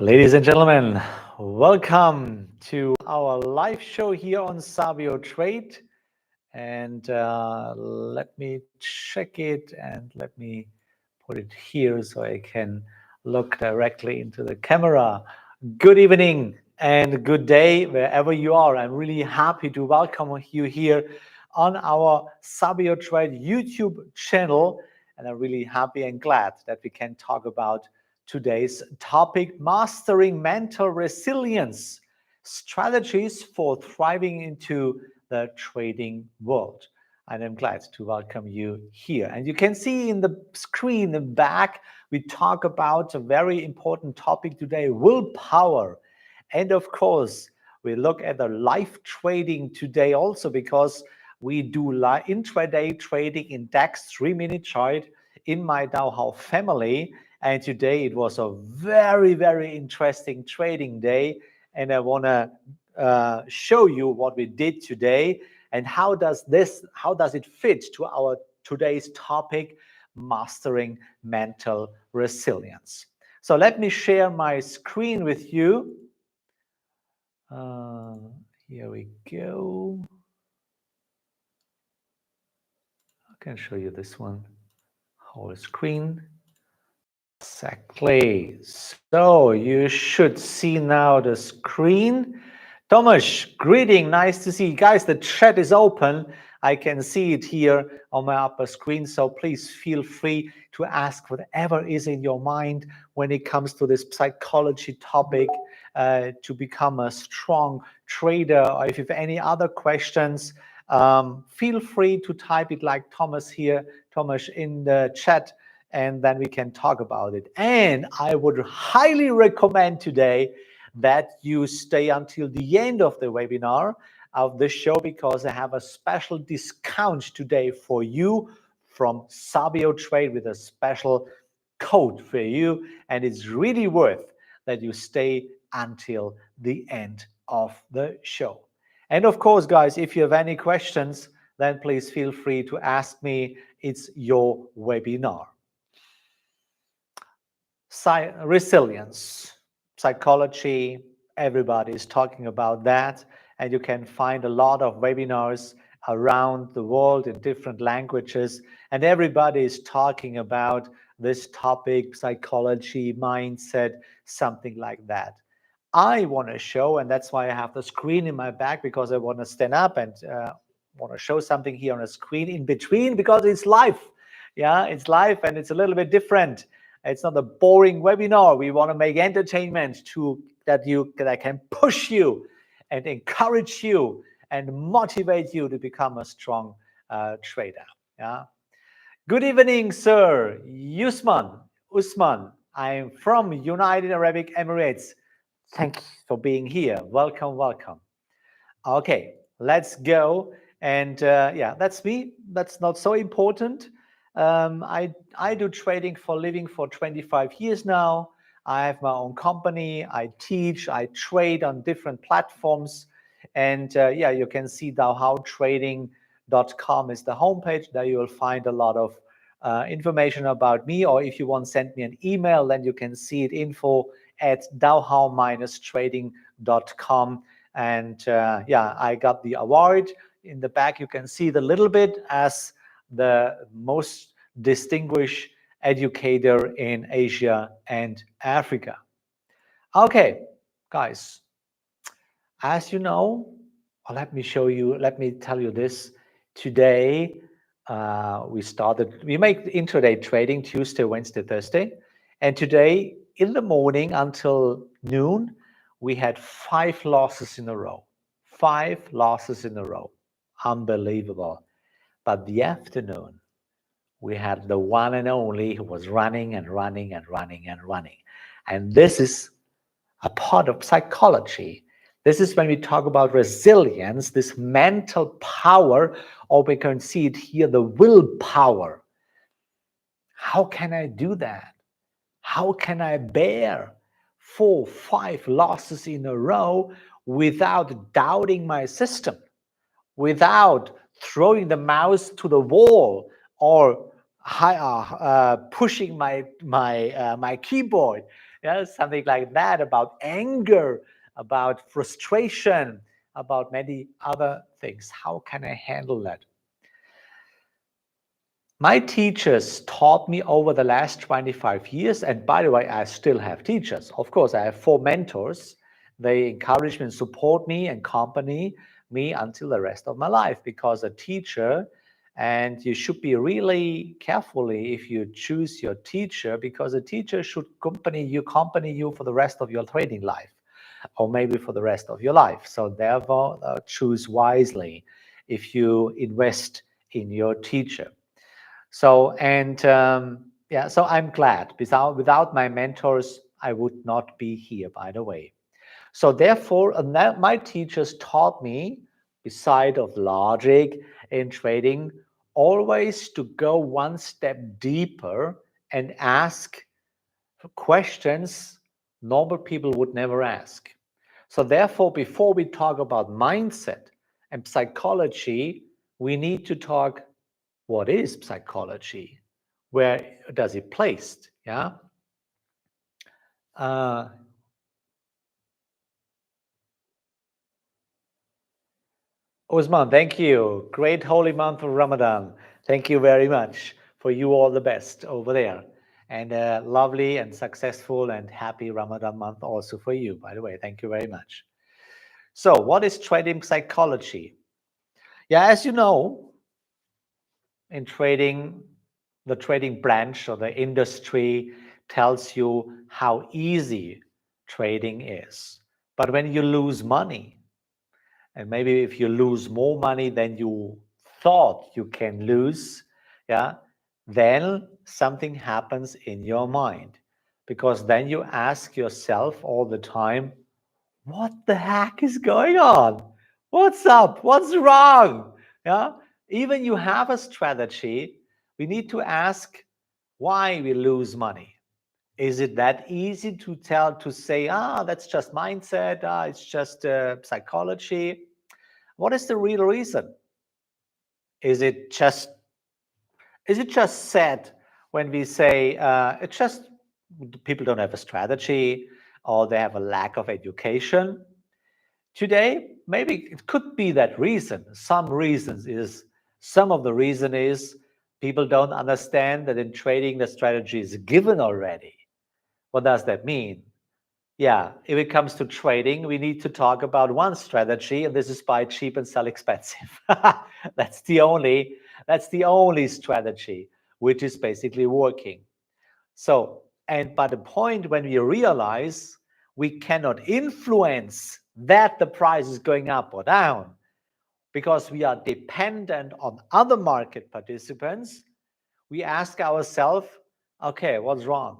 Ladies and gentlemen, welcome to our live show here on SabioTrade. And let me check it and let me put it here so I can look directly into the camera. Good evening and good day wherever you are. I'm really happy to welcome you here on our SabioTrade YouTube channel. And I'm really happy and glad that we can talk about today's topic, mastering mental resilience, strategies for thriving into the trading world. And I'm glad to welcome you here. And you can see in the screen in the back, we talk about a very important topic today, willpower. And of course, we look at the live trading today also because we do intraday trading in DAX 3-minute chart in my Dowhow family. And today it was a very, very interesting trading day. And I want to show you what we did today and how does it fit to our today's topic, mastering mental resilience. So let me share my screen with you. Here we go. I can show you this one, whole screen. Exactly. So you should see now the screen. Thomas, greeting. Nice to see you guys. The chat is open. I can see it here on my upper screen. So please feel free to ask whatever is in your mind when it comes to this psychology topic to become a strong trader. Or if you have any other questions, feel free to type it like Thomas here, Thomas in the chat, and then we can talk about it. And I would highly recommend today that you stay until the end of the webinar of the show because I have a special discount today for you from SabioTrade with a special code for you. And it's really worth that you stay until the end of the show. And of course, guys, if you have any questions, then please feel free to ask me. It's your webinar. Resilience, psychology, everybody is talking about that. And you can find a lot of webinars around the world in different languages. And everybody is talking about this topic, psychology, mindset, something like that. I want to show, and that's why I have the screen in my back, because I want to stand up and want to show something here on the screen in between, because it's live. Yeah, it's live and it's a little bit different. It's not a boring webinar. We want to make entertainment that can push you and encourage you and motivate you to become a strong trader. Yeah. Good evening, sir. Usman. I'm from United Arab Emirates. Thank you for being here. Welcome, welcome. Okay, let's go. And yeah, that's me. That's not so important. I do trading for living for 25 years now. I have my own company. I teach. I trade on different platforms. And yeah, you can see dowhowtrading.com is the homepage. There you will find a lot of information about me. Or if you want to send me an email, then you can see it info@dowhow-trading.com. And yeah, I got the award. In the back, you can see the little bit as the most distinguished educator in Asia and Africa. Okay, guys, as you know, let me tell you this. Today, we make intraday trading Tuesday, Wednesday, Thursday. And today, in the morning until noon, we had 5 losses in a row. 5 losses in a row. Unbelievable. But the afternoon, we had the one and only who was running and running and running and running. And this is a part of psychology. This is when we talk about resilience, this mental power, or we can see it here, the willpower. How can I do that? How can I bear 4, 5 losses in a row without doubting my system, without throwing the mouse to the wall or pushing my keyboard Yeah, something like that, about anger, about frustration, about many other things. How can I handle that? My teachers taught me over the last 25 years, and by the way, I still have teachers. Of course, I have 4 mentors. They encourage me and support me and accompany me until the rest of my life, because a teacher, and you should be really carefully if you choose your teacher, because a teacher should accompany you for the rest of your trading life, or maybe for the rest of your life. So therefore, choose wisely if you invest in your teacher. So, and yeah, so I'm glad. Without my mentors, I would not be here, by the way. So therefore, my teachers taught me, beside of logic in trading, always to go one step deeper and ask questions normal people would never ask. So therefore, before we talk about mindset and psychology, we need to talk, what is psychology? Where does it placed? Yeah. Usman, thank you. Great holy month of Ramadan. Thank you very much. For you, all the best over there. And lovely and successful and happy Ramadan month also for you, by the way. Thank you very much. So what is trading psychology? Yeah, as you know, in trading, the trading branch or the industry tells you how easy trading is. But when you lose money, and maybe if you lose more money than you thought you can lose, yeah, then something happens in your mind, because then you ask yourself all the time, what the heck is going on? What's up? What's wrong? Yeah, even you have a strategy, we need to ask why we lose money. Is it that easy to say, that's just mindset, it's just psychology? What is the real reason? Is it just said when we say it's just people don't have a strategy, or they have a lack of education? Today, maybe it could be that reason. Some of the reason is people don't understand that in trading the strategy is given already. What does that mean? Yeah, if it comes to trading, we need to talk about one strategy, and this is buy cheap and sell expensive. That's the only strategy which is basically working. So, and by the point when we realize we cannot influence that the price is going up or down, because we are dependent on other market participants, we ask ourselves, okay, what's wrong?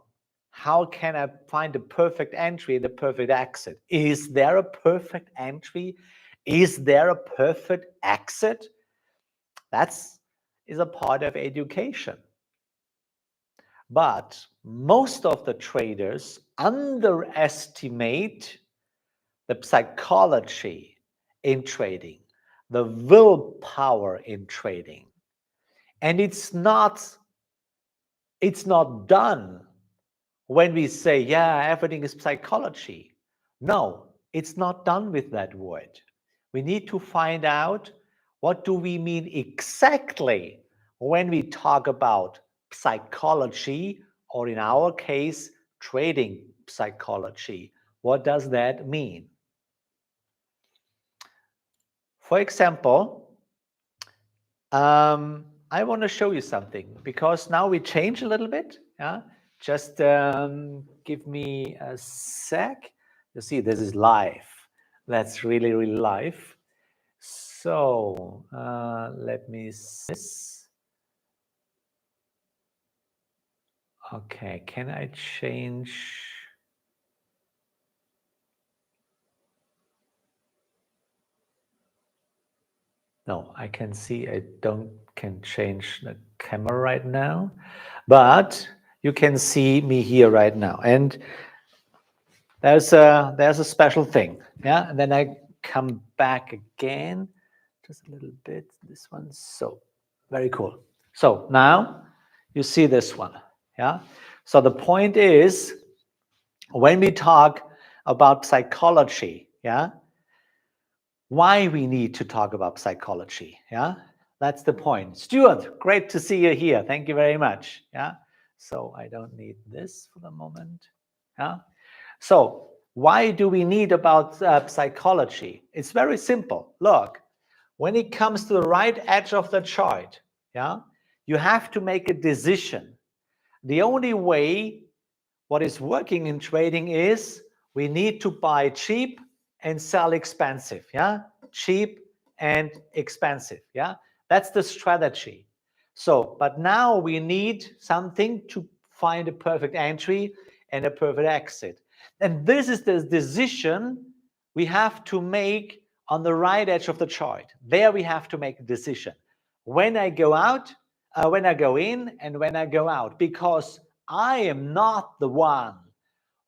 How can I find the perfect entry and the perfect exit? Is there a perfect entry? Is there a perfect exit? That's is a part of education. But most of the traders underestimate the psychology in trading, the willpower in trading. And it's not done when we say, yeah, everything is psychology. No, it's not done with that word. We need to find out, what do we mean exactly when we talk about psychology, or in our case, trading psychology. What does that mean? For example, I want to show you something, because now we change a little bit. Yeah, just give me a sec. You see, this is live. That's really, really live. So let me see this. Okay, can I change? No, I can see I can change the camera right now, but you can see me here right now. And there's a special thing. Yeah, and then I come back again, just a little bit, this one. So very cool. So now you see this one. Yeah. So the point is, when we talk about psychology, yeah, why we need to talk about psychology, yeah, that's the point. Stuart, great to see you here. Thank you very much. Yeah, so I don't need this for the moment. Yeah, so why do we need about psychology? It's very simple. Look, when it comes to the right edge of the chart, yeah, you have to make a decision. The only way what is working in trading is we need to buy cheap and sell expensive. Yeah, cheap and expensive. Yeah, that's the strategy. So, but now we need something to find a perfect entry and a perfect exit. And this is the decision we have to make on the right edge of the chart. There we have to make a decision. When I go out, when I go in, and when I go out, because I am not the one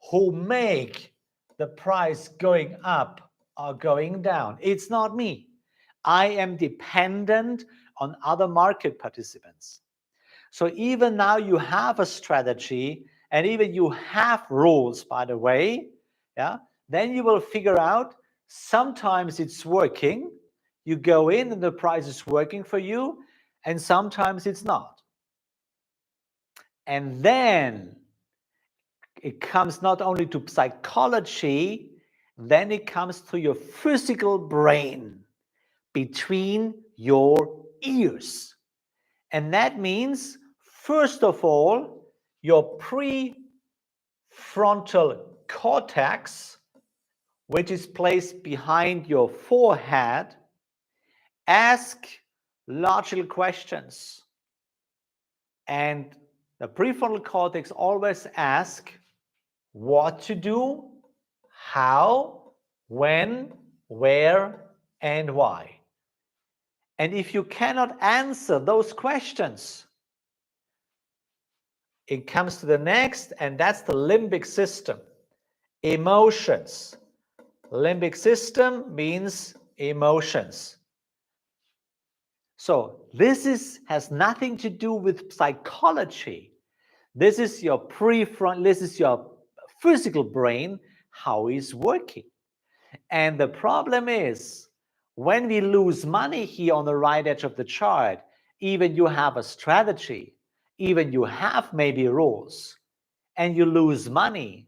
who make the price going up or going down. It's not me. I am dependent on other market participants. So even now you have a strategy and even you have rules, by the way, yeah, then you will figure out sometimes it's working. You go in and the price is working for you, and sometimes it's not. And then it comes not only to psychology, then it comes to your physical brain between your ears. And that means, first of all, your prefrontal cortex, which is placed behind your forehead, ask logical questions. And the prefrontal cortex always asks what to do, how, when, where, and why. And if you cannot answer those questions, it comes to the next, and that's the limbic system. Emotions. Limbic system means emotions. So this has nothing to do with psychology. This is your this is your physical brain, how it's working. And the problem is, when we lose money here on the right edge of the chart, even you have a strategy, even you have maybe rules, and you lose money,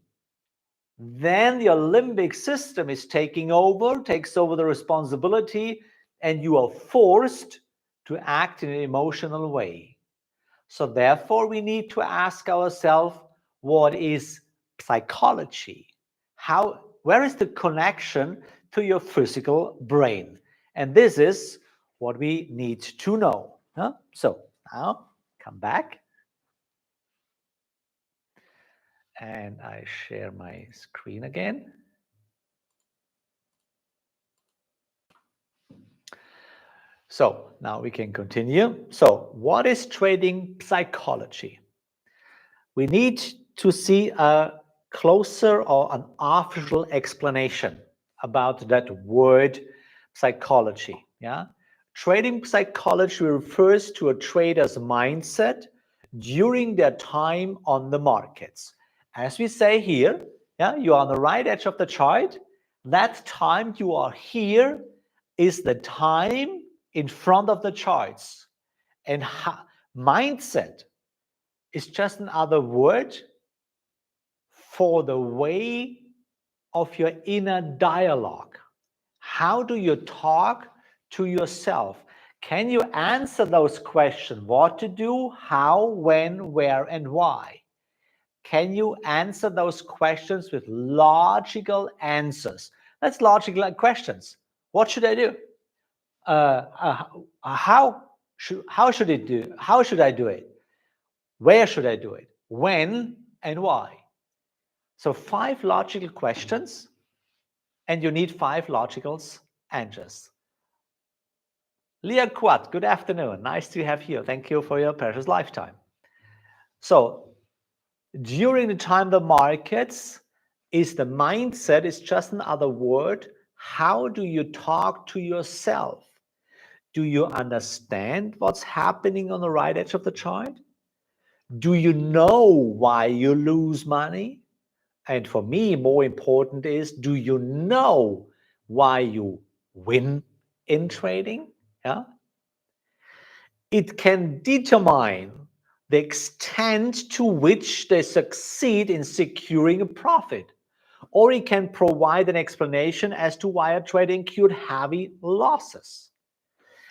then your limbic system is takes over the responsibility, and you are forced to act in an emotional way. So therefore, we need to ask ourselves, what is psychology? Where is the connection to your physical brain? And this is what we need to know. Huh? So now come back. And I share my screen again. So now we can continue. So what is trading psychology? We need to see a closer or an official explanation about that word psychology. Yeah, trading psychology refers to a trader's mindset during their time on the markets. As we say here, yeah, you are on the right edge of the chart. That time you are here is the time in front of the charts. And mindset is just another word for the way of your inner dialogue. How do you talk to yourself? Can you answer those questions? What to do, how, when, where, and why? Can you answer those questions with logical answers? That's logical questions. What should I do? How should it do? How should I do it? Where should I do it? When and why? So 5 logical questions, and you need 5 logical answers. Leah Quat, good afternoon. Nice to have you. Thank you for your precious lifetime. So during the time the markets is the mindset is just another word. How do you talk to yourself? Do you understand what's happening on the right edge of the chart? Do you know why you lose money? And for me, more important is, do you know why you win in trading? Yeah. It can determine the extent to which they succeed in securing a profit, or it can provide an explanation as to why a trader incurred heavy losses.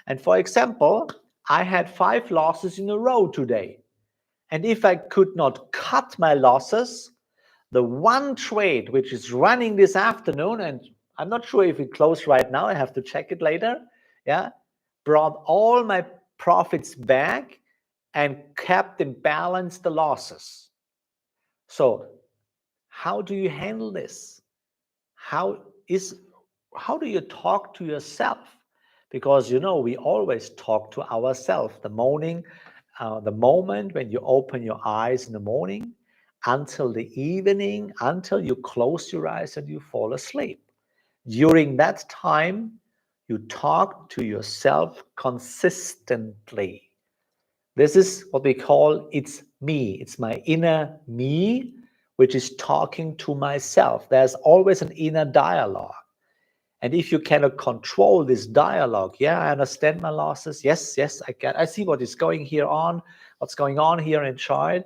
And for example, I had 5 losses in a row today. And if I could not cut my losses, the one trade which is running this afternoon, and I'm not sure if it closed right now, I have to check it later, yeah, brought all my profits back and kept in balance the losses. So how do you handle this? How do you talk to yourself? Because we always talk to ourselves. The moment when you open your eyes in the morning until the evening, until you close your eyes and you fall asleep. During that time, you talk to yourself consistently. This is what we call it's me. It's my inner me, which is talking to myself. There's always an inner dialogue. And if you cannot control this dialogue, yeah, I understand my losses. Yes, I see what's going on here inside.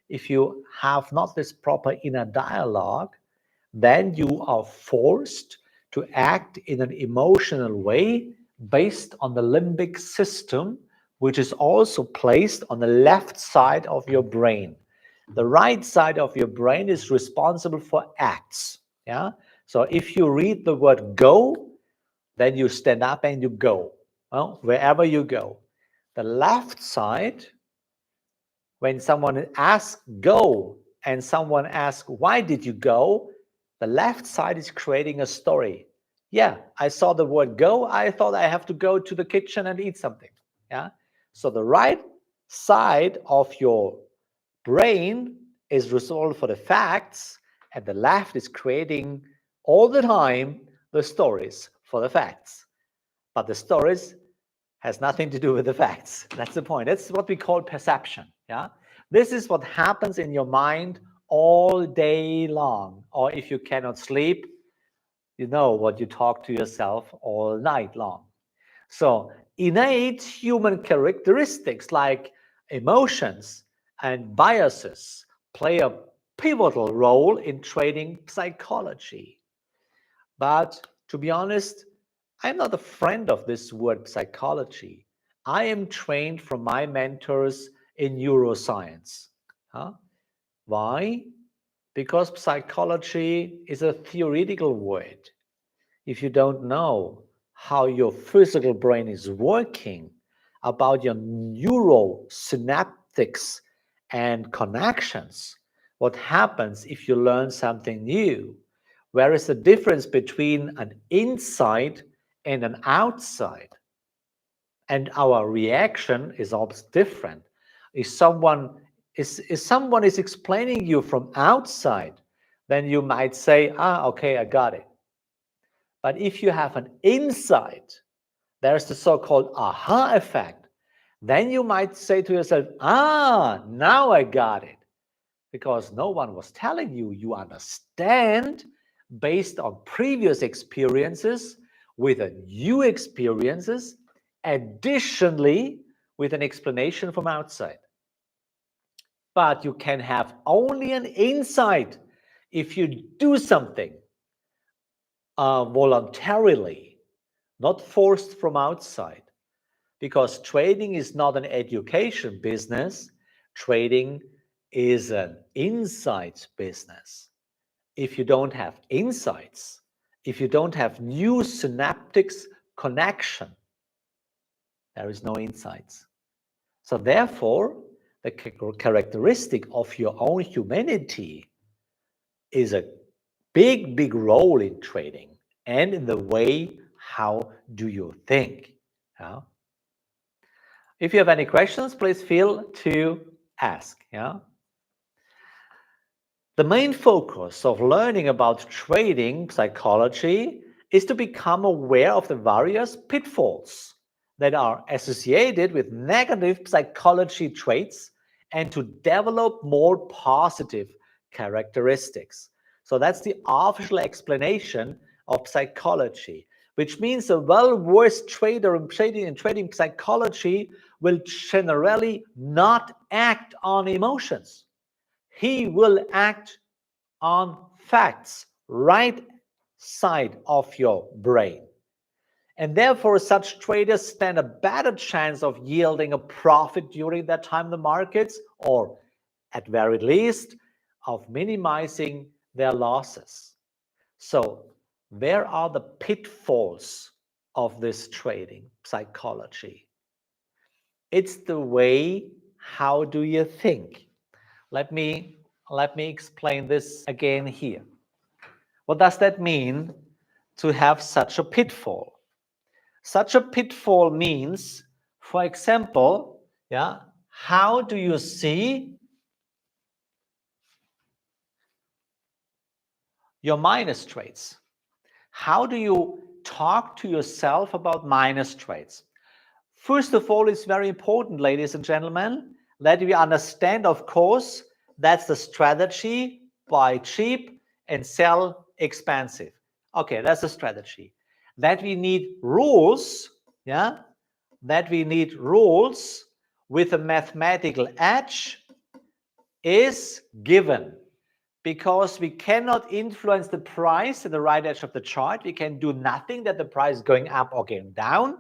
If you have not this proper inner dialogue, then you are forced to act in an emotional way based on the limbic system, which is also placed on the left side of your brain. The right side of your brain is responsible for acts. Yeah. So if you read the word go, then you stand up and you go. Well, wherever you go. The left side, when someone asks go and someone asks why did you go, the left side is creating a story. Yeah, I saw the word go. I thought I have to go to the kitchen and eat something. Yeah. So the right side of your brain is responsible for the facts, and the left is creating all the time the stories for the facts. But the stories has nothing to do with the facts. That's the point. That's what we call perception. Yeah. This is what happens in your mind all day long. Or if you cannot sleep, you know what you talk to yourself all night long. So innate human characteristics like emotions and biases play a pivotal role in trading psychology. But to be honest, I'm not a friend of this word psychology. I am trained from my mentors in neuroscience. Huh? Why? Because psychology is a theoretical word. If you don't know how your physical brain is working, about your neurosynaptics and connections, what happens if you learn something new? Where is the difference between an inside and an outside? And our reaction is always different. If someone is explaining you from outside, then you might say, okay, I got it. But if you have an insight, there's the so-called aha effect, then you might say to yourself, now I got it. Because no one was telling you, you understand based on previous experiences with a new experiences, additionally with an explanation from outside. But you can have only an insight if you do something voluntarily, not forced from outside. Because trading is not an education business, trading is an insights business. If you don't have insights, if you don't have new synaptics connection, there is no insights. So therefore, the characteristic of your own humanity is a big role in trading and in the way how do you think. Yeah? If you have any questions, please feel to ask. Yeah? The main focus of learning about trading psychology is to become aware of the various pitfalls that are associated with negative psychology traits and to develop more positive characteristics. So that's the official explanation of psychology, which means a well-versed trader in trading psychology will generally not act on emotions. He will act on facts, right side of your brain. And therefore, such traders stand a better chance of yielding a profit during that time in the markets, or at very least, of minimizing their losses. So, where are the pitfalls of this trading psychology? It's the way, how do you think? Let me explain this again here. What does that mean to have such a pitfall? Such a pitfall means, for example, how do you see your minus trades? How do you talk to yourself about minus trades? First of all, it's very important, ladies and gentlemen, that we understand, of course, that's the strategy: buy cheap and sell expensive. Okay, that's the strategy. That we need rules, that we need rules with a mathematical edge is given, because we cannot influence the price at the right edge of the chart. We can do nothing that the price is going up or going down.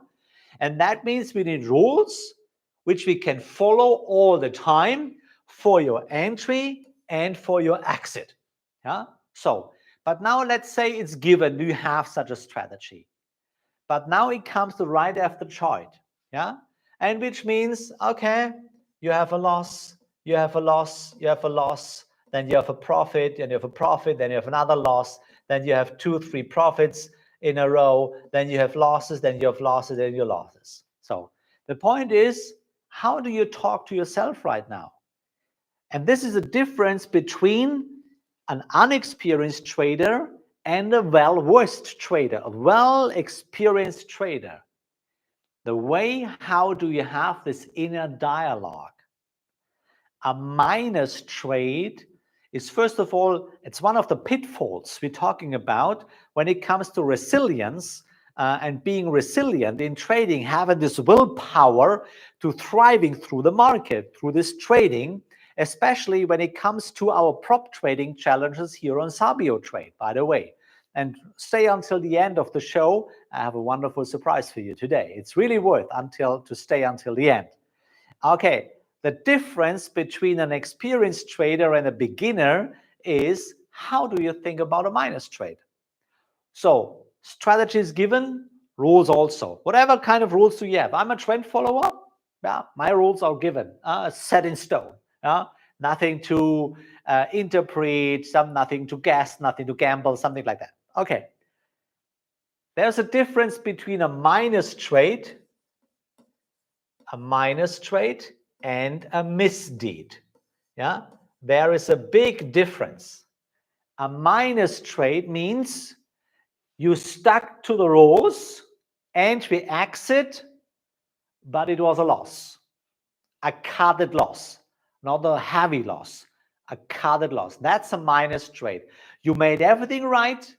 And that means we need rules which we can follow all the time for your entry and for your exit. So, but now let's say it's given, you have such a strategy. But now it comes to right after chart. And which means, okay, you have a loss, you have a loss, you have a loss, then you have a profit, and you have a profit, then you have another loss, then you have 2-3 profits in a row, then you have losses, then you have losses, then you have losses. So the point is, how do you talk to yourself right now? And this is a difference between an unexperienced trader and a well-versed trader, a well-experienced trader. The way, how do you have this inner dialogue? A minus trade is, first of all, it's one of the pitfalls we're talking about when it comes to resilience and being resilient in trading, having this willpower to thriving through the market, through this trading, especially when it comes to our prop trading challenges here on SabioTrade, by the way. And stay until the end of the show. I have a wonderful surprise for you today. It's really worth to stay until the end. Okay, the difference between an experienced trader and a beginner is, how do you think about a minus trade? So strategy is given, rules also. Whatever kind of rules do you have? I'm a trend follower. My rules are given, set in stone. Nothing to interpret, nothing to guess, nothing to gamble, something like that. Okay. There's a difference between a minus trade and a misdeed. There is a big difference. A minus trade means you stuck to the rules and we exit, but it was a loss, a carded loss, not a heavy loss, a carded loss. That's a minus trade. You made everything right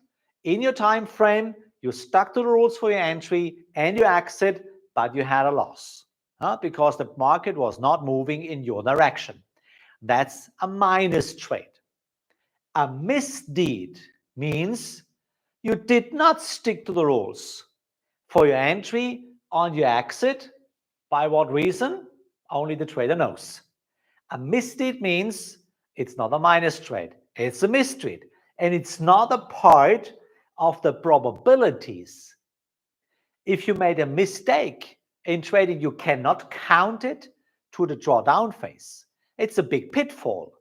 in your time frame, you stuck to the rules for your entry and you exit, but you had a loss because the market was not moving in your direction. That's a minus trade. A misdeed means you did not stick to the rules for your entry on your exit. By what reason? Only the trader knows. A misdeed means it's not a minus trade, it's a mistrade, and it's not a part of the probabilities. If you made a mistake in trading, you cannot count it to the drawdown phase. It's a big pitfall.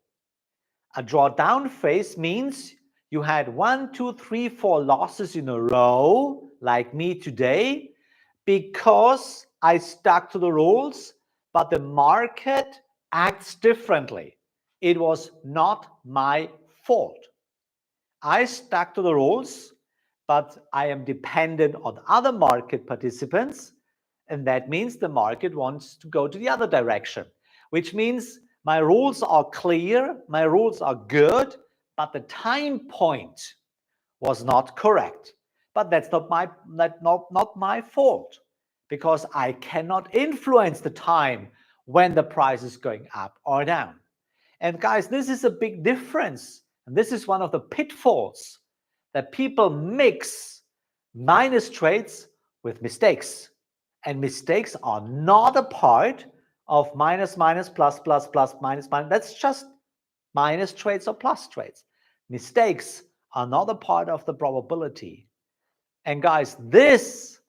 A drawdown phase means you had 1, 2, 3, 4 losses in a row, like me today, because I stuck to the rules, but the market acts differently. It was not my fault. I stuck to the rules, but I am dependent on other market participants, and that means the market wants to go to the other direction, which means my rules are clear, my rules are good, but the time point was not correct. But that's not my fault, because I cannot influence the time when the price is going up or down. And guys, this is a big difference. And this is one of the pitfalls, that people mix minus trades with mistakes. And mistakes are not a part of minus, minus, plus, plus, plus, minus, minus. That's just minus trades or plus trades. Mistakes are not a part of the probability. And guys, this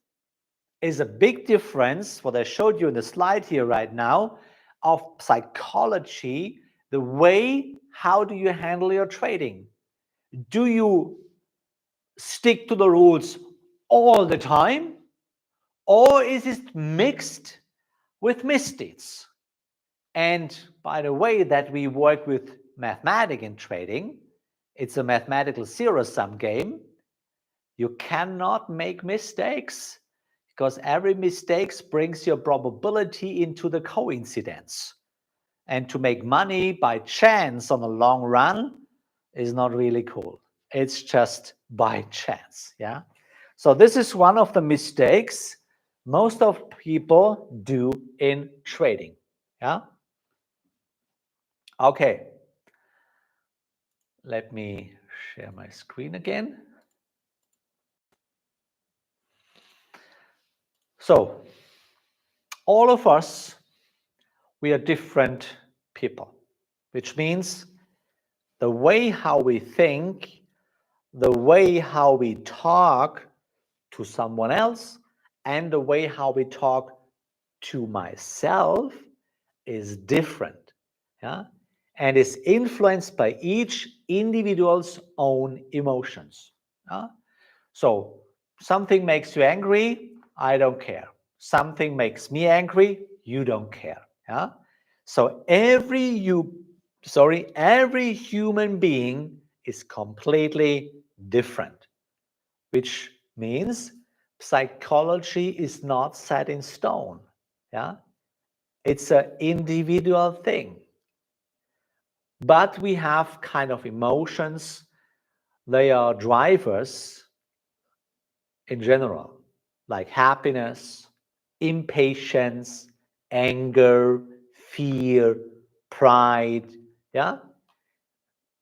is a big difference, what I showed you in the slide here right now, of psychology, the way, how do you handle your trading? Do you stick to the rules all the time, or is it mixed with misdeeds? And by the way that we work with mathematics in trading, it's a mathematical zero-sum game. You cannot make mistakes, because every mistake brings your probability into the coincidence. And to make money by chance on the long run is not really cool. It's just by chance. Yeah. So this is one of the mistakes most of people do in trading. Yeah. Okay. Let me share my screen again. So all of us, we are different people, which means the way how we think, the way how we talk to someone else, and the way how we talk to myself is different. Yeah? And is influenced by each individual's own emotions. Yeah? So something makes you angry, I don't care. Something makes me angry, you don't care. Yeah? So every human being is completely different, which means psychology is not set in stone. Yeah? It's an individual thing. But we have kind of emotions, they are drivers in general, like happiness, impatience, anger, fear, pride. Yeah.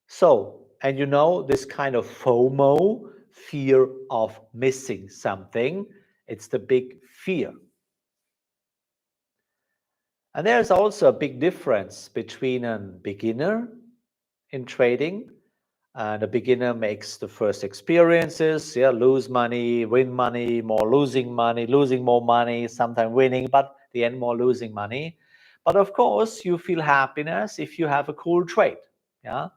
So, and you know, this kind of FOMO, fear of missing something, it's the big fear. And there's also a big difference between a beginner in trading. The beginner makes the first experiences, yeah, lose money, win money, more losing money, losing more money, sometimes winning, but the end more losing money. But of course, you feel happiness if you have a cool trade. Yeah.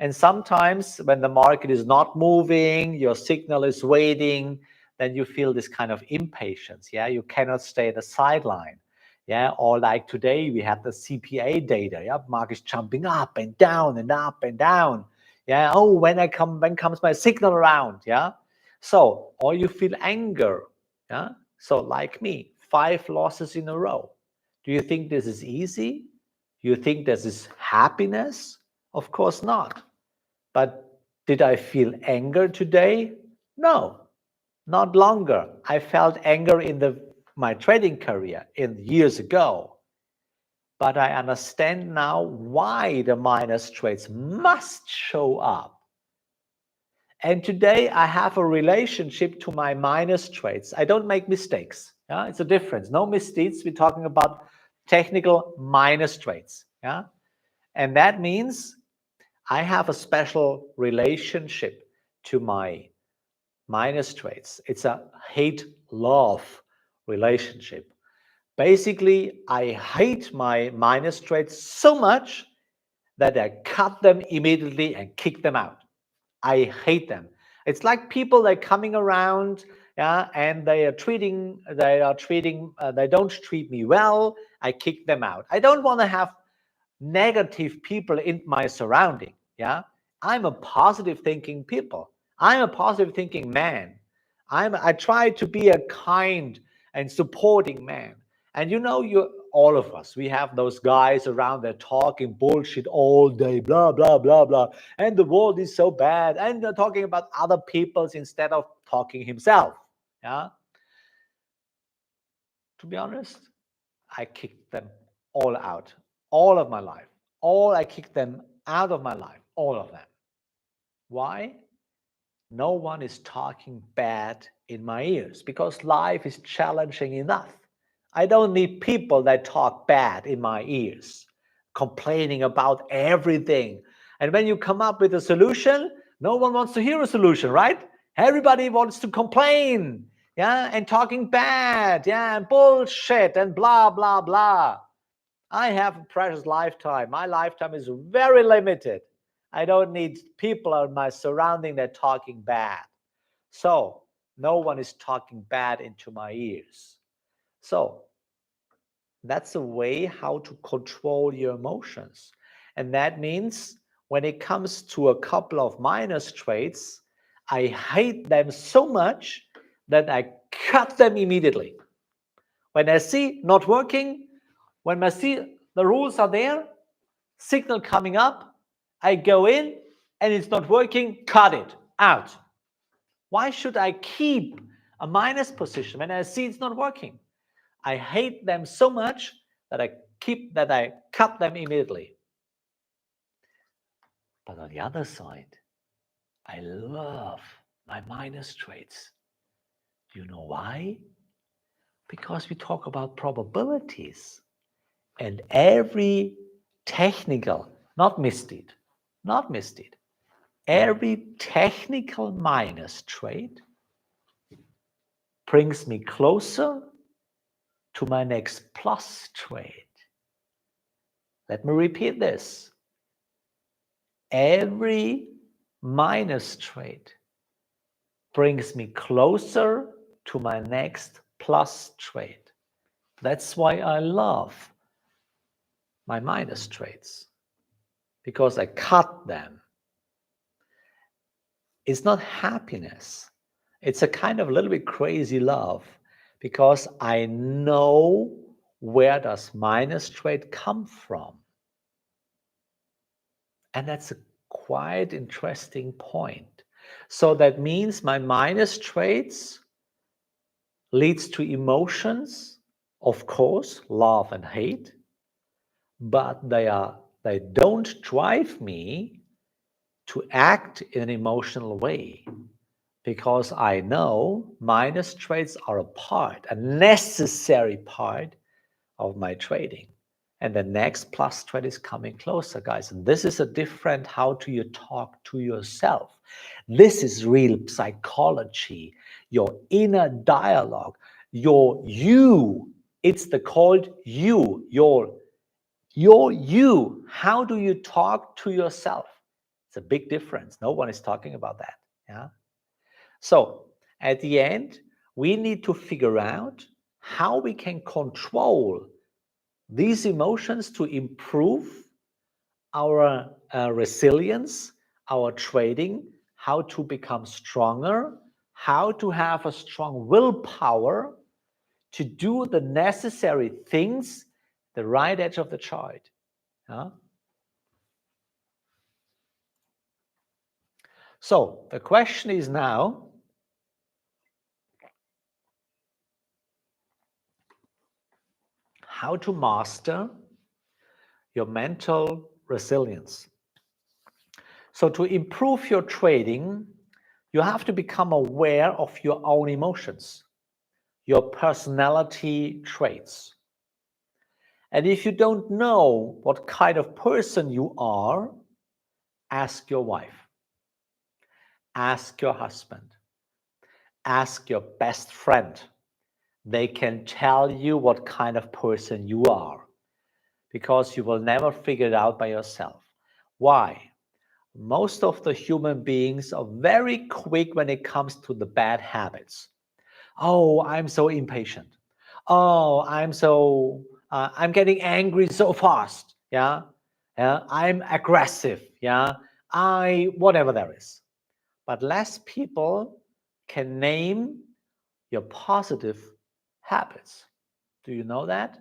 And sometimes when the market is not moving, your signal is waiting, then you feel this kind of impatience. Yeah. You cannot stay at the sideline. Yeah. Or like today, we had the CPA data. Yeah. Market is jumping up and down and up and down. Yeah. Oh, when comes my signal around? Yeah. So, or you feel anger. Yeah. So like me, 5 losses in a row. Do you think this is easy? You think this is happiness? Of course not. But did I feel anger today? No, not longer. I felt anger in my trading career in years ago. But I understand now why the minus trades must show up. And today I have a relationship to my minus trades. I don't make mistakes. Yeah? It's a difference. No misdeeds. We're talking about technical minus trades. Yeah? And that means I have a special relationship to my minus trades. It's a hate-love relationship. Basically, I hate my minus trades so much that I cut them immediately and kick them out. I hate them. It's like people that are coming around, yeah, and they don't treat me well. I kick them out. I don't want to have negative people in my surrounding. Yeah, I'm a positive thinking people. I'm a positive thinking man. I try to be a kind and supporting man. And you know, all of us, we have those guys around there talking bullshit all day, blah, blah, blah, blah. And the world is so bad. And they're talking about other people's instead of talking himself. Yeah. To be honest, I kicked them all out, all of my life. I kicked them out of my life, all of them. Why? No one is talking bad in my ears because life is challenging enough. I don't need people that talk bad in my ears, complaining about everything. And when you come up with a solution, no one wants to hear a solution, right? Everybody wants to complain, yeah, and talking bad, yeah, and bullshit and blah, blah, blah. I have a precious lifetime. My lifetime is very limited. I don't need people in my surrounding that talking bad. So no one is talking bad into my ears. So that's a way how to control your emotions. And that means when it comes to a couple of minus traits, I hate them so much that I cut them immediately. When I see not working, when I see the rules are there, signal coming up, I go in and it's not working, cut it out. Why should I keep a minus position when I see it's not working? I hate them so much that I cut them immediately. But on the other side, I love my minus traits. Do you know why? Because we talk about probabilities, and every technical, not misdeed, every technical minus trait brings me closer to my next plus trait. Let me repeat this. Every minus trait brings me closer to my next plus trait. That's why I love my minus traits, because I cut them. It's not happiness. It's a kind of a little bit crazy love, because I know where does minus trait come from. And that's a quite interesting point. So that means my minus traits leads to emotions, of course, love and hate, but they don't drive me to act in an emotional way, because I know minus traits are a necessary part of my trading. And the next plus trait is coming closer, guys. And this is a different how do you talk to yourself. This is real psychology, your inner dialogue, your you. It's the called you, your you. How do you talk to yourself? It's a big difference. No one is talking about that. Yeah. So at the end, we need to figure out how we can control these emotions to improve our resilience, our trading, how to become stronger, how to have a strong willpower to do the necessary things, the right edge of the chart. So the question is now, how to master your mental resilience. So to improve your trading, you have to become aware of your own emotions, your personality traits. And if you don't know what kind of person you are, ask your wife, ask your husband, ask your best friend. They can tell you what kind of person you are, because you will never figure it out by yourself. Why? Most of the human beings are very quick when it comes to the bad habits. Oh, I'm so impatient. Oh, I'm getting angry so fast. Yeah. I'm aggressive. Yeah. Whatever there is. But less people can name your positive habits. Do you know that?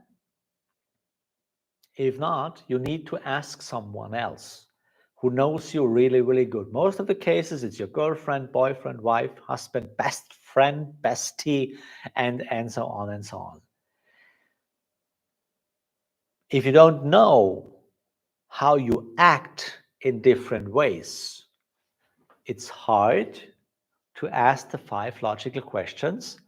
If not, you need to ask someone else who knows you really, really good. Most of the cases, it's your girlfriend, boyfriend, wife, husband, best friend, bestie, and so on and so on. If you don't know how you act in different ways, it's hard to ask the 5 logical questions.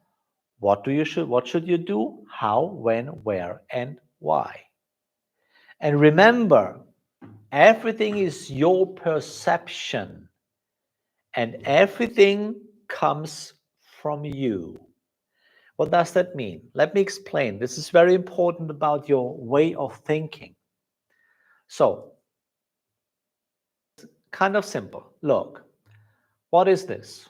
What should you do? How, when, where, and why? And remember, everything is your perception, and everything comes from you. What does that mean? Let me explain. This is very important about your way of thinking. So, kind of simple. Look, what is this?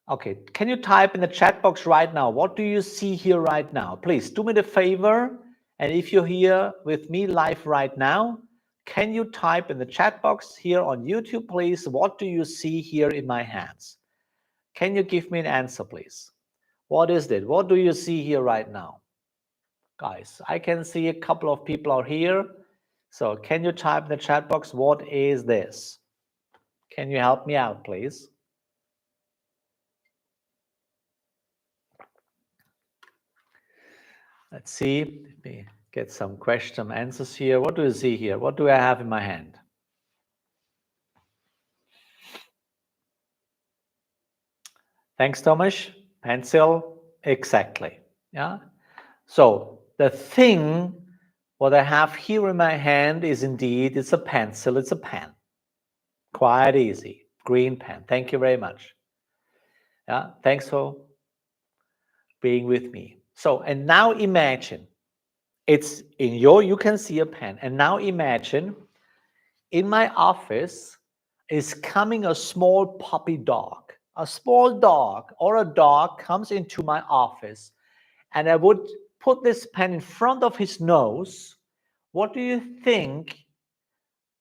Okay, can you type in the chat box right now? What do you see here right now? Please do me the favor. And if you're here with me live right now, can you type in the chat box here on YouTube, please? What do you see here in my hands? Can you give me an answer, please? What is it? What do you see here right now? Guys, I can see a couple of people are here. So can you type in the chat box, what is this? Can you help me out, please? Let's see. Let me get some question answers here. What do you see here? What do I have in my hand? Thanks, Thomas. Pencil. Exactly. Yeah. So the thing what I have here in my hand is indeed, it's a pencil, it's a pen. Quite easy. Green pen. Thank you very much. Yeah. Thanks for being with me. So, and now imagine it's in you can see a pen. And now imagine in my office is coming a small puppy dog. A small dog or a dog comes into my office, and I would put this pen in front of his nose. What do you think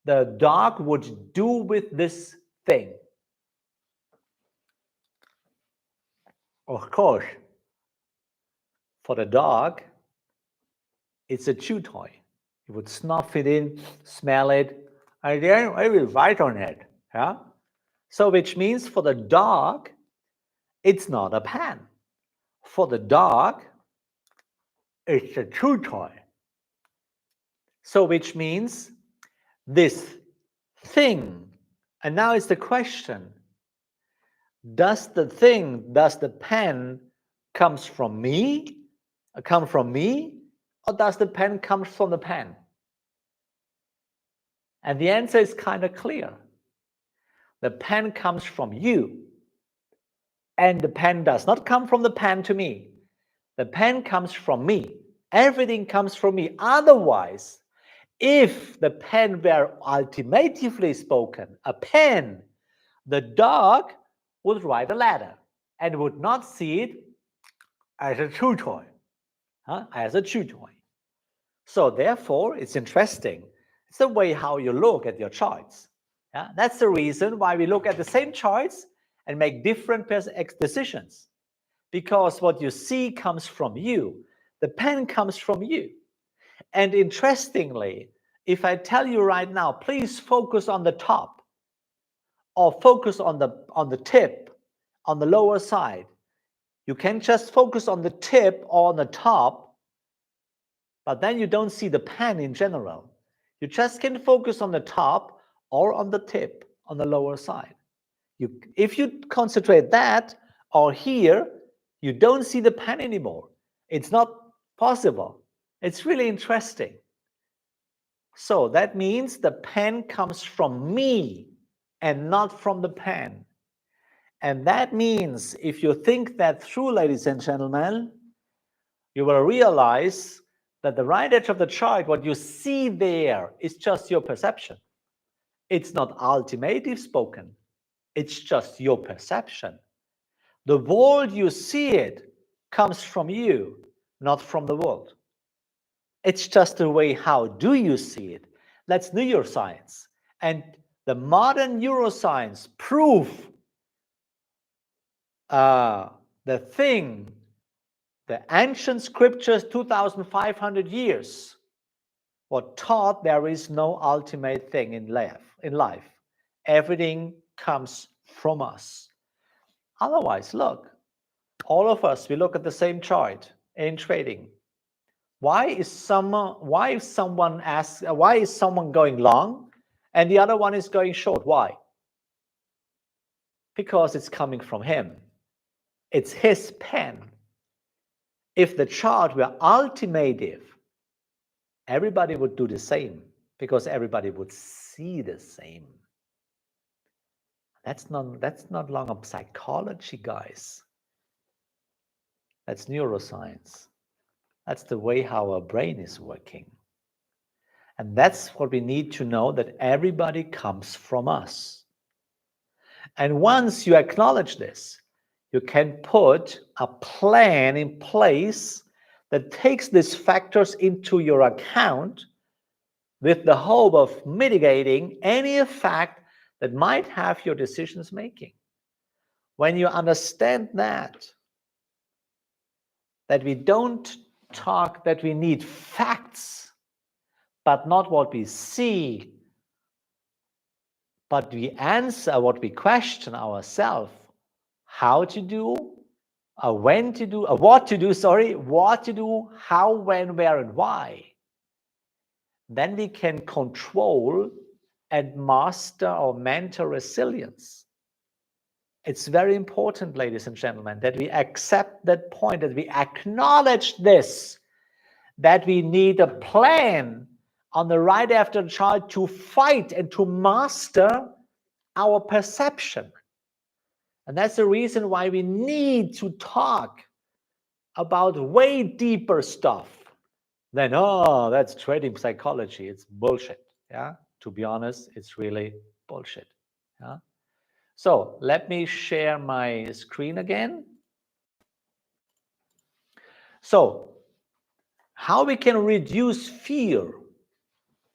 the dog would do with this thing? Of course, for the dog, it's a chew toy. He would snuff it in, smell it, and then I will bite on it. Yeah. So which means for the dog, it's not a pen. For the dog, it's a chew toy. So which means this thing, and now it's the question, does the pen come from me, or does the pen come from the pen? And the answer is kind of clear. The pen comes from you, and the pen does not come from the pen to me. The pen comes from me. Everything comes from me. Otherwise, if the pen were ultimatively spoken, a pen, the dog would write a letter and would not see it as a chew toy, as a chew toy. So therefore, it's interesting. It's the way how you look at your charts. Yeah? That's the reason why we look at the same charts and make different decisions. Because what you see comes from you. The pen comes from you. And interestingly, if I tell you right now, please focus on the top or focus on the tip, on the lower side. You can just focus on the tip or on the top, but then you don't see the pen in general. You just can focus on the top or on the tip, on the lower side. If you concentrate that or here, you don't see the pen anymore. It's not possible. It's really interesting. So that means the pen comes from me and not from the pen. And that means if you think that through, ladies and gentlemen, you will realize that the right edge of the chart, what you see there is just your perception. It's not ultimative spoken. It's just your perception. The world you see it comes from you, not from the world. It's just the way how do you see it. That's neuroscience. And the modern neuroscience prove the thing, the ancient scriptures, 2,500 years, were taught there is no ultimate thing in life. Everything comes from us. Otherwise, look, all of us, we look at the same chart in trading. Why is someone going long and the other one is going short? Why? Because it's coming from him. It's his pen. If the chart were ultimative, everybody would do the same because everybody would see the same. That's not longer psychology, guys. That's neuroscience. That's the way how our brain is working. And that's what we need to know, that everybody comes from us. And once you acknowledge this, you can put a plan in place that takes these factors into your account with the hope of mitigating any effect that might have your decisions making. When you understand that we don't talk, that we need facts, but not what we see, but we answer what we question ourselves, how to do, when to do, what to do, how, when, where, and why. Then we can control and master our mental resilience. It's very important, ladies and gentlemen, that we accept that point, that we acknowledge this, that we need a plan on the right after the chart to fight and to master our perception. And that's the reason why we need to talk about way deeper stuff than, oh, that's trading psychology. It's bullshit. Yeah. To be honest, it's really bullshit. Yeah. So let me share my screen again. So how we can reduce fear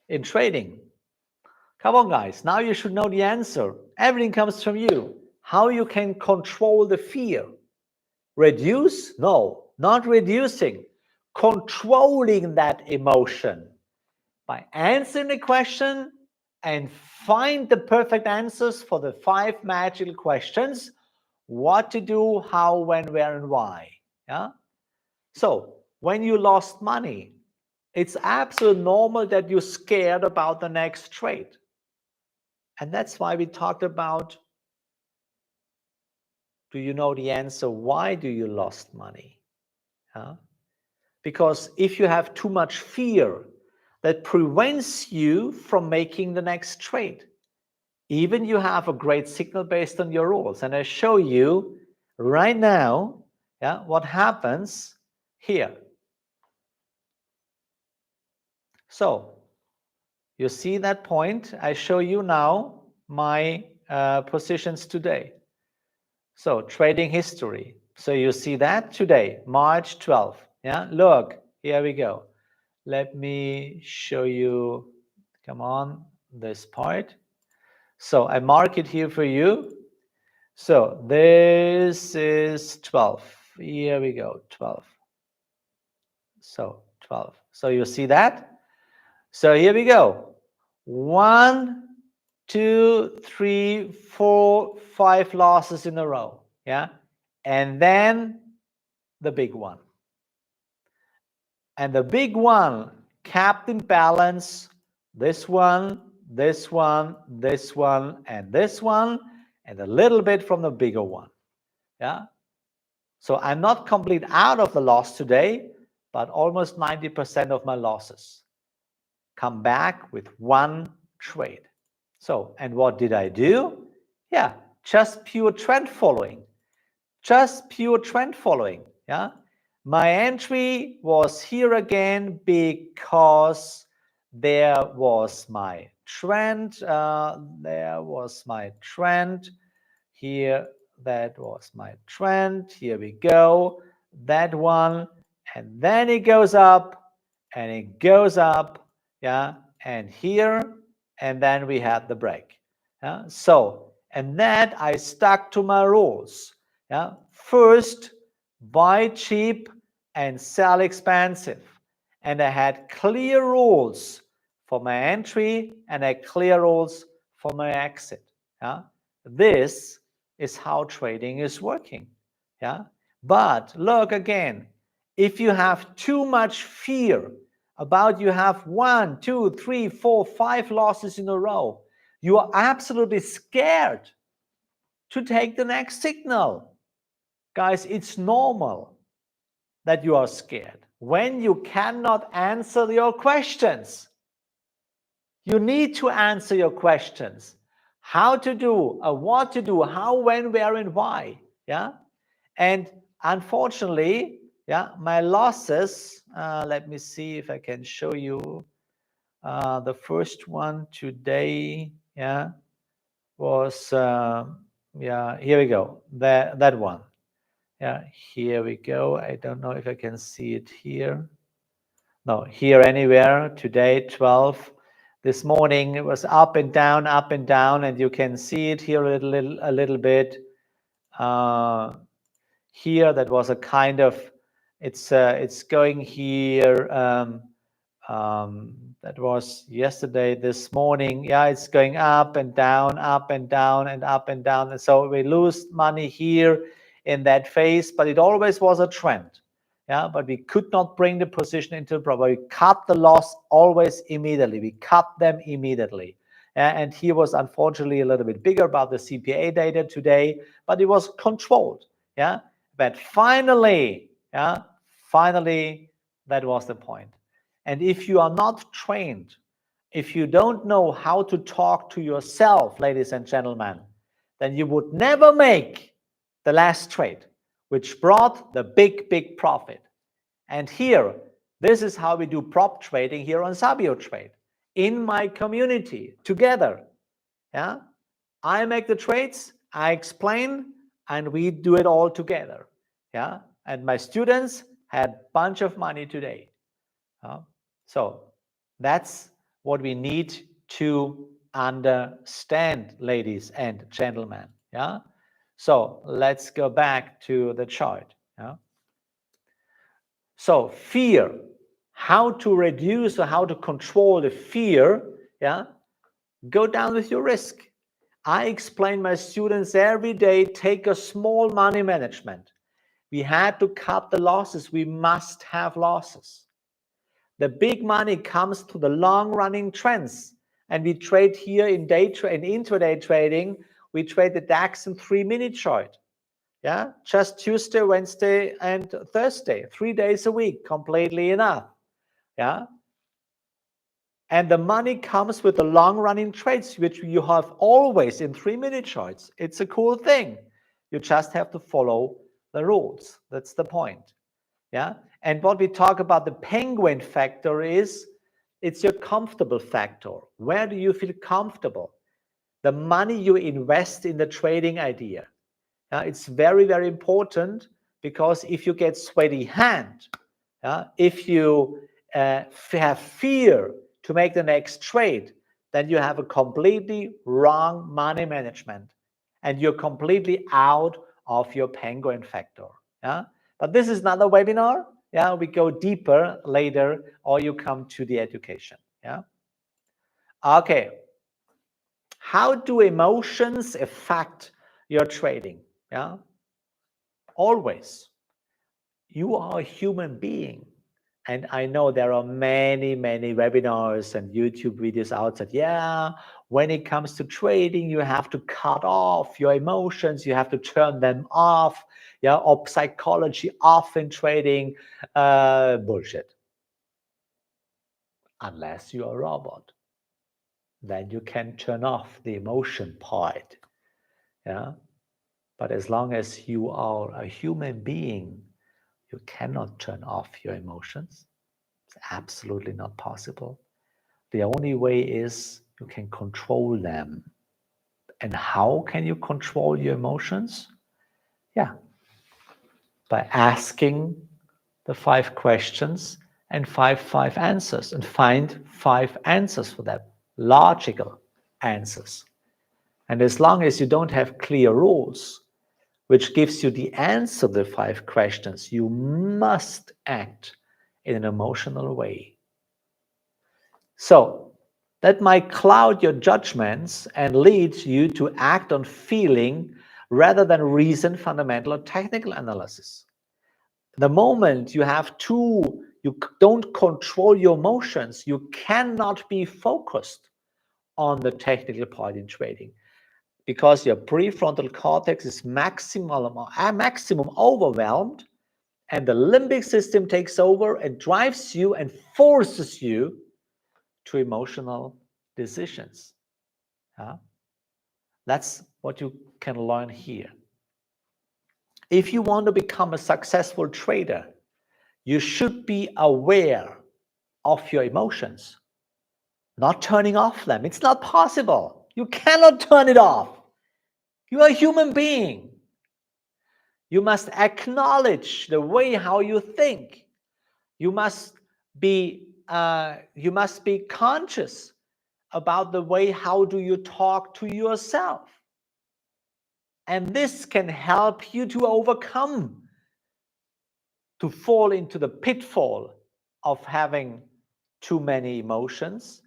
in trading? Come on, guys. Now you should know the answer. Everything comes from you. How you can control the fear? Reduce? No, not reducing. Controlling that emotion by answering the question and find the perfect answers for the 5 magical questions. What to do, how, when, where, and why. Yeah. So when you lost money, it's absolutely normal that you're scared about the next trade. And that's why we talked about, do you know the answer? Why do you lost money? Yeah? Because if you have too much fear, that prevents you from making the next trade. Even you have a great signal based on your rules. And I show you right now, yeah, what happens here. So you see that point. I show you now my positions today. So trading history. So you see that today, March 12th. Yeah, look, here we go. Let me show you, come on, this part. So I mark it here for you. So this is 12. Here we go, 12. So 12. So you see that? So here we go. 1, 2, 3, 4, 5 losses in a row. Yeah. And then the big one. And the big one kept in balance this one, this one, this one, and this one, and a little bit from the bigger one. Yeah. So I'm not complete out of the loss today, but almost 90% of my losses come back with one trade. So, and what did I do? Yeah, just pure trend following. Just pure trend following. Yeah. My entry was here again because there was my trend. There was my trend. Here, that was my trend. Here we go. That one. And then it goes up and it goes up. Yeah. And here. And then we had the break. Yeah. So, and that I stuck to my rules. Yeah. First, buy cheap and sell expensive. And I had clear rules for my entry and a clear rules for my exit. Yeah, this is how trading is working. Yeah, but look again, if you have too much fear about you have 1, 2, 3, 4, 5 losses in a row, you are absolutely scared to take the next signal. Guys, it's normal that you are scared when you cannot answer your questions. You need to answer your questions. How to do, what to do, how, when, where, and why. Yeah. And unfortunately, yeah, my losses, let me see if I can show you. The first one today, yeah, was, yeah, here we go. That one. Yeah, here we go. I don't know if I can see it here. No, here anywhere. Today, 12. This morning it was up and down, and you can see it here a little bit. Here, that was a kind of, it's going here. That was yesterday. This morning, yeah, it's going up and down, and up and down. And so we lose money here in that phase, but it always was a trend. Yeah, but we could not bring the position into the problem. We cut the loss always immediately. We cut them immediately. And here was unfortunately a little bit bigger about the CPA data today, but it was controlled. Yeah, but finally, yeah, finally, that was the point. And if you are not trained, if you don't know how to talk to yourself, ladies and gentlemen, then you would never make the last trade, which brought the big profit. And here, this is how we do prop trading here on SabioTrade in my community together. Yeah, I make the trades, I explain, and we do it all together. Yeah, and my students had a bunch of money today. So that's what we need to understand, ladies and gentlemen. Yeah. So let's go back to the chart. Yeah. So fear, how to reduce or how to control the fear. Yeah. Go down with your risk. I explain my students every day, take a small money management. We had to cut the losses. We must have losses. The big money comes to the long-running trends, and we trade here in intraday trading. We trade the DAX in 3-minute chart. Yeah, just Tuesday, Wednesday, and Thursday, 3 days a week, completely enough. Yeah, and the money comes with the long-running trades, which you have always in 3-minute charts. It's a cool thing. You just have to follow the rules. That's the point. Yeah. And what we talk about the penguin factor is, it's your comfortable factor. Where do you feel comfortable? The money you invest in the trading idea. It's very important, because if you get sweaty hand, if you have fear to make the next trade, then you have a completely wrong money management, and you're completely out of your penguin factor. Yeah. But this is another webinar. Yeah, we go deeper later, or you come to the education. Yeah. Okay. How do emotions affect your trading? Yeah. Always. You are a human being. And I know there are many webinars and YouTube videos out that, yeah, when it comes to trading, you have to cut off your emotions, you have to turn them off, yeah, or psychology off in trading. Bullshit. Unless you're a robot, then you can turn off the emotion part. Yeah. But as long as you are a human being, you cannot turn off your emotions. It's absolutely not possible. The only way is you can control them. And how can you control your emotions? Yeah, by asking the 5 questions and five answers, and find 5 answers for that, logical answers. And as long as you don't have clear rules, which gives you the answer to the 5 questions, you must act in an emotional way. So That might cloud your judgments and lead you to act on feeling rather than reason, fundamental, or technical analysis. The moment you don't control your emotions, you cannot be focused on the technical part in trading, because your prefrontal cortex is maximum overwhelmed, and the limbic system takes over and drives you and forces you to emotional decisions. That's what you can learn here. If you want to become a successful trader, you should be aware of your emotions, not turning off them. It's not possible. You cannot turn it off. You are a human being. You must acknowledge the way how you think. You must be conscious about the way how do you talk to yourself. And this can help you to overcome, to fall into the pitfall of having too many emotions,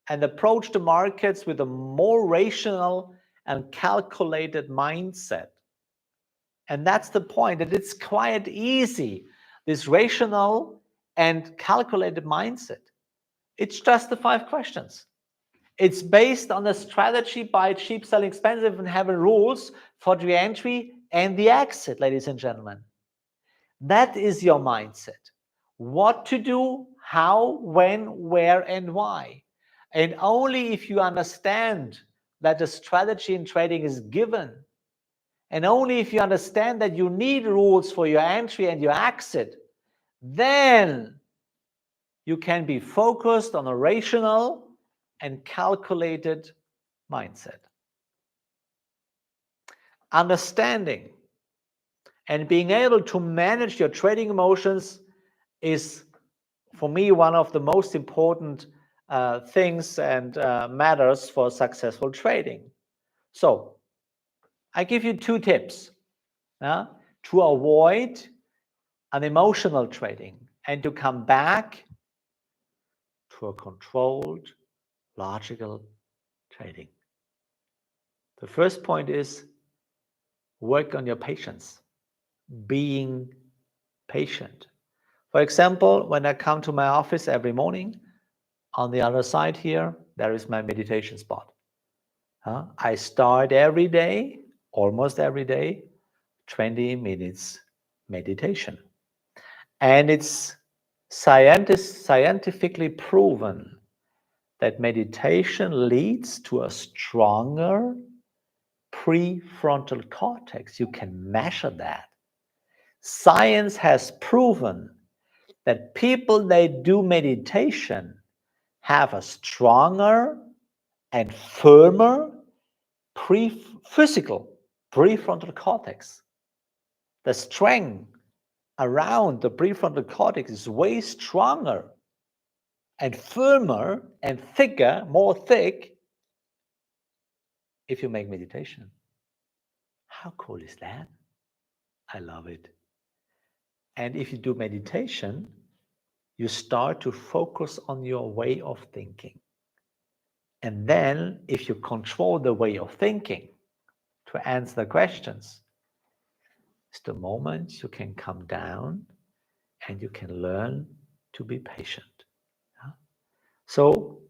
and approach the markets with a more rational and calculated mindset. And that's the point, that it's quite easy, this rational and calculated mindset. It's just the 5 questions. It's based on a strategy: buy cheap, sell expensive, and having rules for the entry and the exit, ladies and gentlemen. That is your mindset. What to do, how, when, where, and why. And only if you understand that the strategy in trading is given, and only if you understand that you need rules for your entry and your exit, then you can be focused on a rational and calculated mindset. Understanding and being able to manage your trading emotions is, for me, one of the most important things and matters for successful trading. So I give you 2 tips to avoid an emotional trading and to come back to a controlled, logical trading. The first point is work on your patience, being patient. For example, when I come to my office every morning, on the other side here, there is my meditation spot. I start every day, almost every day, 20 minutes meditation. And it's scientifically proven that meditation leads to a stronger prefrontal cortex. You can measure that. Science has proven that people that do meditation have a stronger and firmer physical prefrontal cortex. The strength around the prefrontal cortex is way stronger and firmer and thicker, more thick, if you make meditation. How cool is that? I love it. And if you do meditation, you start to focus on your way of thinking. And then if you control the way of thinking to answer the questions, it's the moment you can come down and you can learn to be patient. So,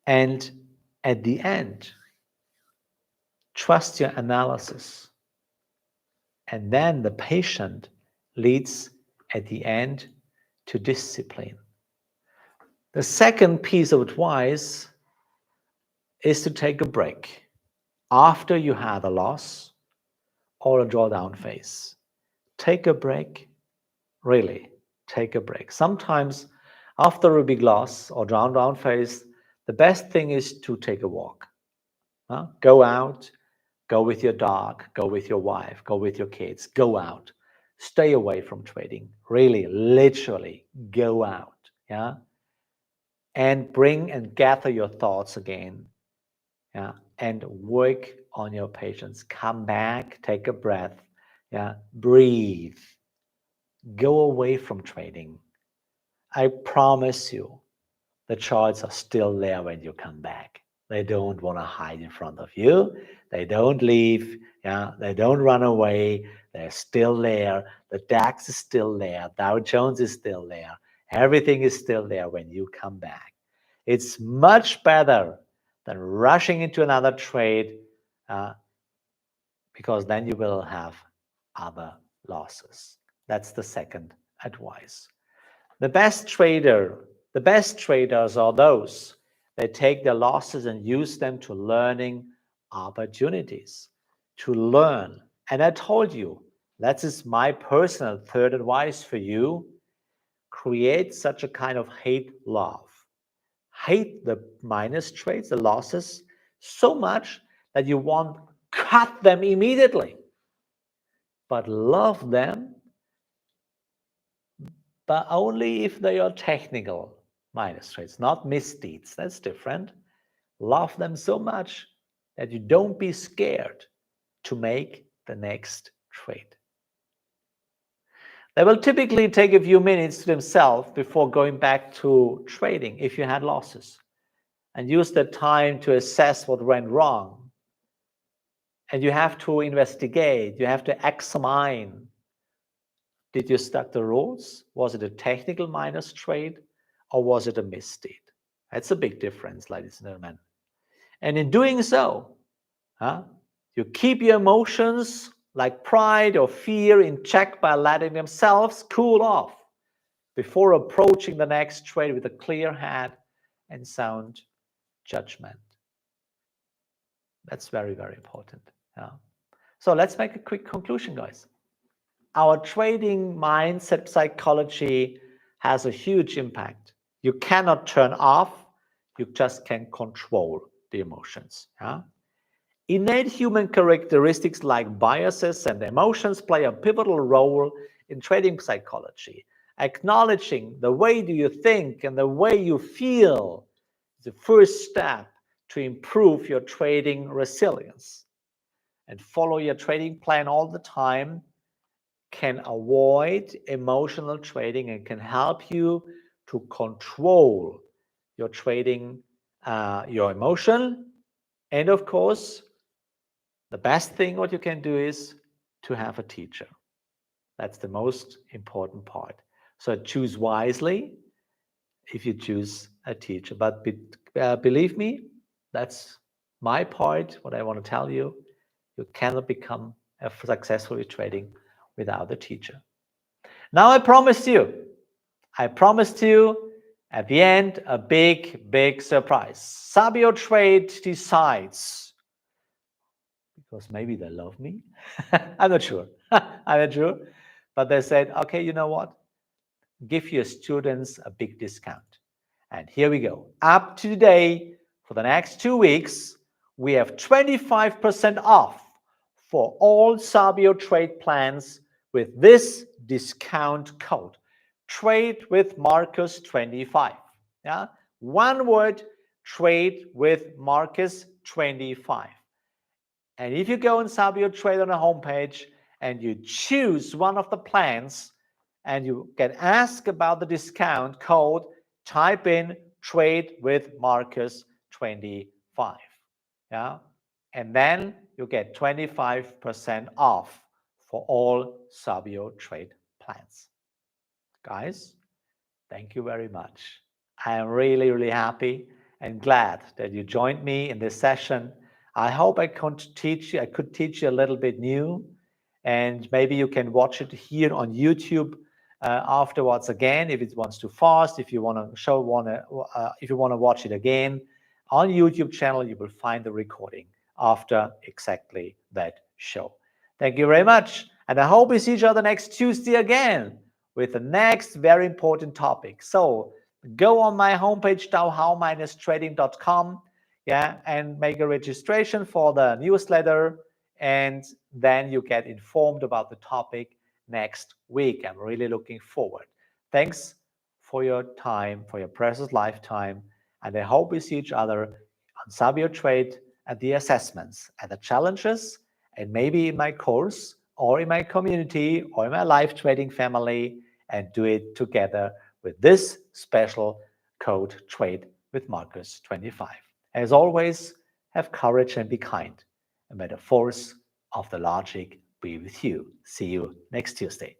and at the end, trust your analysis. And then the patient leads at the end to discipline. The second piece of advice is to take a break after you had a loss or a drawdown phase. Take a break, really take a break. Sometimes after a big loss or drawdown phase, the best thing is to take a walk. Go out, go with your dog, go with your wife, go with your kids, go out. Stay away from trading. Really, literally, go out. And bring and gather your thoughts again. And work on your patience. Come back, take a breath. Breathe. Go away from trading. I promise you, the charts are still there when you come back. They don't want to hide in front of you. They don't leave. Yeah, they don't run away. They're still there. The DAX is still there. Dow Jones is still there. Everything is still there when you come back. It's much better than rushing into another trade, because then you will have other losses. That's the second advice. The best traders are those that take their losses and use them to learning opportunities, to learn. And I told you, that is my personal third advice for you. Create such a kind of hate love. Hate the minus trades, the losses, so much that you want to cut them immediately. But love them, but only if they are technical minus trades, not misdeeds. That's different. Love them so much that you don't be scared to make the next trade. They will typically take a few minutes to themselves before going back to trading if you had losses, and use that time to assess what went wrong. And you have to investigate, you have to examine. Did you stuck the rules? Was it a technical minus trade or was it a misdeed? That's a big difference, ladies and gentlemen. And in doing so, you keep your emotions like pride or fear in check by letting themselves cool off before approaching the next trade with a clear head and sound judgment. That's very, very important. So let's make a quick conclusion, guys. Our trading mindset psychology has a huge impact. You cannot turn off, you just can control the emotions. Innate human characteristics like biases and emotions play a pivotal role in trading psychology. Acknowledging the way do you think and the way you feel is the first step to improve your trading resilience. And follow your trading plan all the time can avoid emotional trading and can help you to control your trading, your emotion. And of course, the best thing what you can do is to have a teacher. That's the most important part. So choose wisely if you choose a teacher. But believe me, that's my part, what I want to tell you. You cannot become successful with trading without a teacher. Now I promised you at the end a big surprise. SabioTrade decides, because maybe they love me. I'm not sure. But they said, okay, you know what? Give your students a big discount. And here we go. Up to today, for the next 2 weeks, we have 25% off for all SabioTrade plans with this discount code. Trade with Markus 25. Yeah? One word, trade with Markus 25. And if you go on SabioTrade on the homepage and you choose one of the plans and you get asked about the discount code, type in trade with Markus 25. Yeah? And then you get 25% off for all SabioTrade plans. Guys, thank you very much. I am really happy and glad that you joined me in this session. I hope I could teach you a little bit new, and maybe you can watch it here on YouTube afterwards again if it wants too fast. If you want to watch it again on YouTube channel, you will find the recording after exactly that show. Thank you very much, and I hope we see each other next Tuesday again with the next very important topic. So go on my homepage, dowhow-trading.com, and make a registration for the newsletter, and then you get informed about the topic next week. I'm really looking forward. Thanks for your time, for your precious lifetime, and I hope we see each other on SabioTrade at the assessments, at the challenges, and maybe in my course or in my community or in my live trading family, and do it together with this special code trade with Markus 25. As always, have courage and be kind, and may the force of the logic be with you. See you next Tuesday.